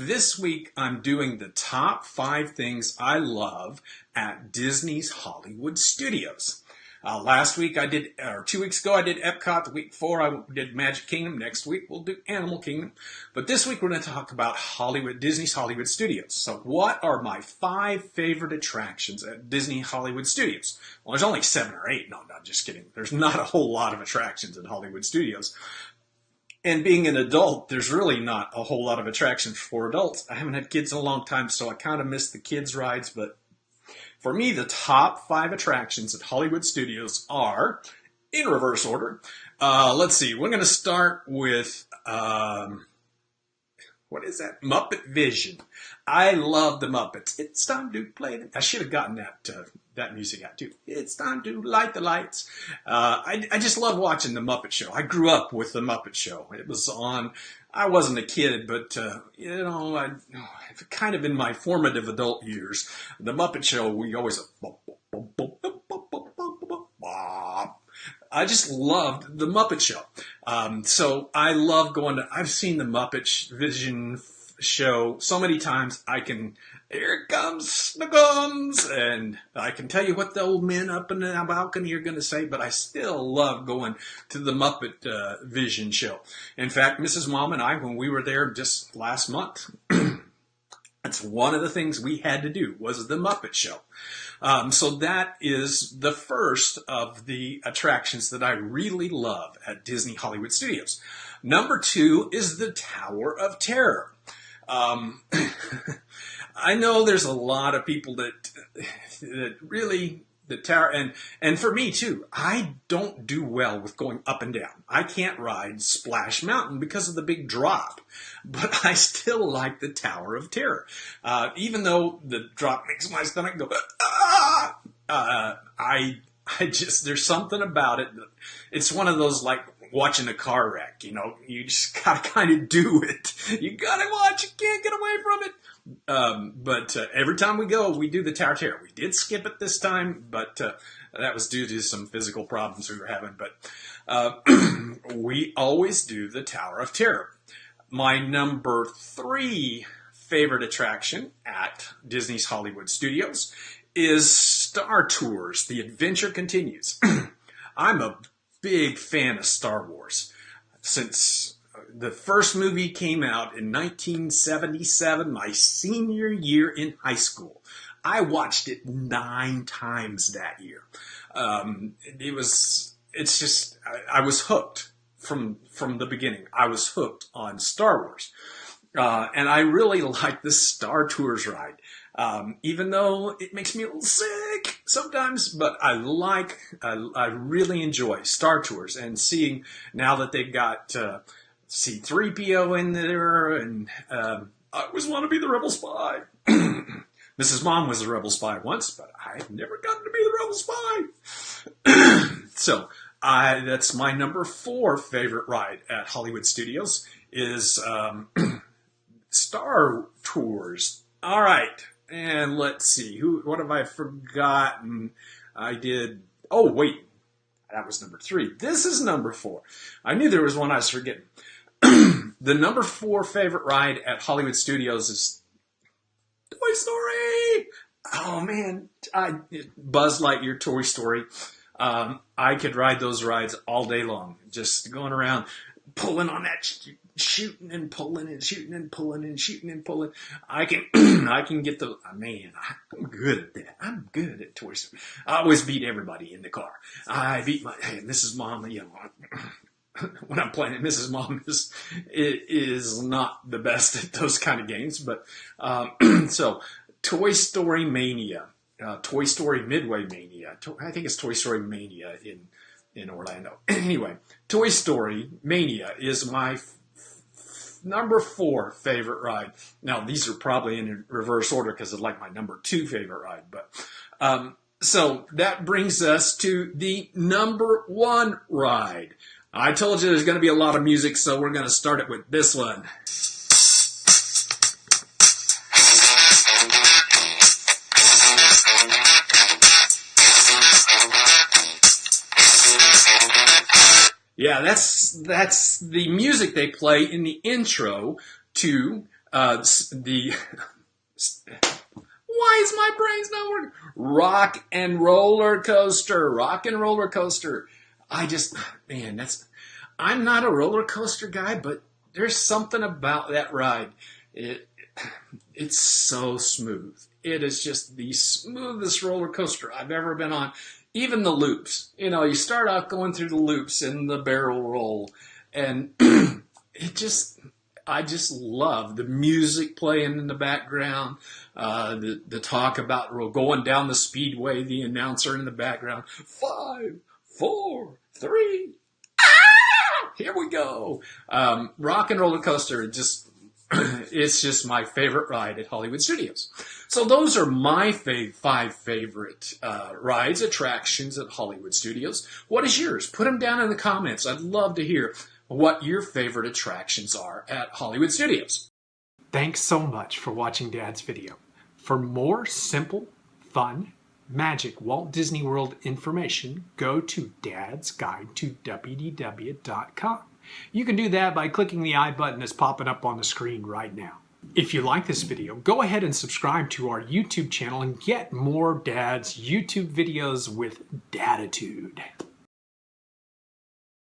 This week I'm doing the top 5 things I love at Disney's Hollywood Studios. Last week or 2 weeks ago I did Epcot. The week before I did Magic Kingdom. Next week we'll do Animal Kingdom. But this week we're going to talk about Disney's Hollywood Studios. So what are my 5 favorite attractions at Disney Hollywood Studios? Well, there's only 7 or 8. No, just kidding. There's not a whole lot of attractions at Hollywood Studios. And being an adult, there's really not a whole lot of attractions for adults. I haven't had kids in a long time, so I kind of miss the kids' rides. But for me, the top 5 attractions at Hollywood Studios are, in reverse order. Let's see. We're going to start with, what is that? Muppet Vision. I love the Muppets. It's time to play. I should have gotten that music out too. It's time to light the lights. I just love watching the Muppet Show. I grew up with the Muppet Show. It was on. I wasn't a kid, but kind of in my formative adult years, the Muppet Show. We always. I just loved the Muppet Show. So I love going to. I've seen the Muppet Vision show so many times. Here it comes, Snuggums, and I can tell you what the old men up in the balcony are going to say, but I still love going to the Muppet Vision show. In fact, Mrs. Mom and I, when we were there just last month, that's one of the things we had to do was the Muppet Show. So that is the first of the attractions that I really love at Disney Hollywood Studios. Number 2 is the Tower of Terror. I know there's a lot of people that really, the tower, and for me too, I don't do well with going up and down. I can't ride Splash Mountain because of the big drop, but I still like the Tower of Terror. Even though the drop makes my stomach go, there's something about it. It's one of those like watching a car wreck, you just gotta kind of do it. You gotta watch, you can't get away from it. But every time we go, we do the Tower of Terror. We did skip it this time, but that was due to some physical problems we were having. But we always do the Tower of Terror. My number 3 favorite attraction at Disney's Hollywood Studios is Star Tours. The adventure continues. I'm a big fan of Star Wars. Since the first movie came out in 1977, my senior year in high school. I watched it 9 times that year. I was hooked from the beginning. I was hooked on Star Wars. And I really like the Star Tours ride. Even though it makes me a little sick sometimes, but I really enjoy Star Tours and seeing now that they've got, C-3PO in there, and I always want to be the Rebel Spy. Mrs. Mom was a Rebel Spy once, but I've never gotten to be the Rebel Spy. So that's my number 4 favorite ride at Hollywood Studios is Star Tours. All right, and let's see. What have I forgotten? Oh, wait. That was number 3. This is number 4. I knew there was one I was forgetting. The number 4 favorite ride at Hollywood Studios is Toy Story. Oh man, Buzz Lightyear, Toy Story. I could ride those rides all day long, just going around, pulling on that, shooting and pulling and shooting and pulling and shooting and pulling. I can get the man. I'm good at that. I'm good at Toy Story. I always beat everybody in the car. I beat Mrs. Mom. When I'm playing it, Mrs. Mom is not the best at those kind of games, but so Toy Story Mania, Toy Story Midway Mania. I think it's Toy Story Mania in Orlando. Anyway, Toy Story Mania is my number 4 favorite ride. Now these are probably in reverse order because it's like my number 2 favorite ride, but so that brings us to the number 1 ride. I told you there's going to be a lot of music, so we're going to start it with this one. Yeah, that's the music they play in the intro to The why is my brain's not working? Rock and Roller Coaster. Rock and Roller Coaster. Man, I'm not a roller coaster guy, but there's something about that ride. It's so smooth. It is just the smoothest roller coaster I've ever been on. Even the loops. You start out going through the loops and the barrel roll, and I just love the music playing in the background, the talk about going down the speedway, the announcer in the background. 5, 4, 3, here we go. Rock and Roller Coaster, it's just my favorite ride at Hollywood Studios. So those are my 5 favorite rides, attractions at Hollywood Studios. What is yours? Put them down in the comments. I'd love to hear what your favorite attractions are at Hollywood Studios. Thanks so much for watching Dad's video. For more simple, fun, magic Walt Disney World information, go to Dad's Guide to WDW.com. You can do that by clicking the I button that's popping up on the screen right now. If you like this video, go ahead and subscribe to our YouTube channel and get more Dad's YouTube videos with Daditude.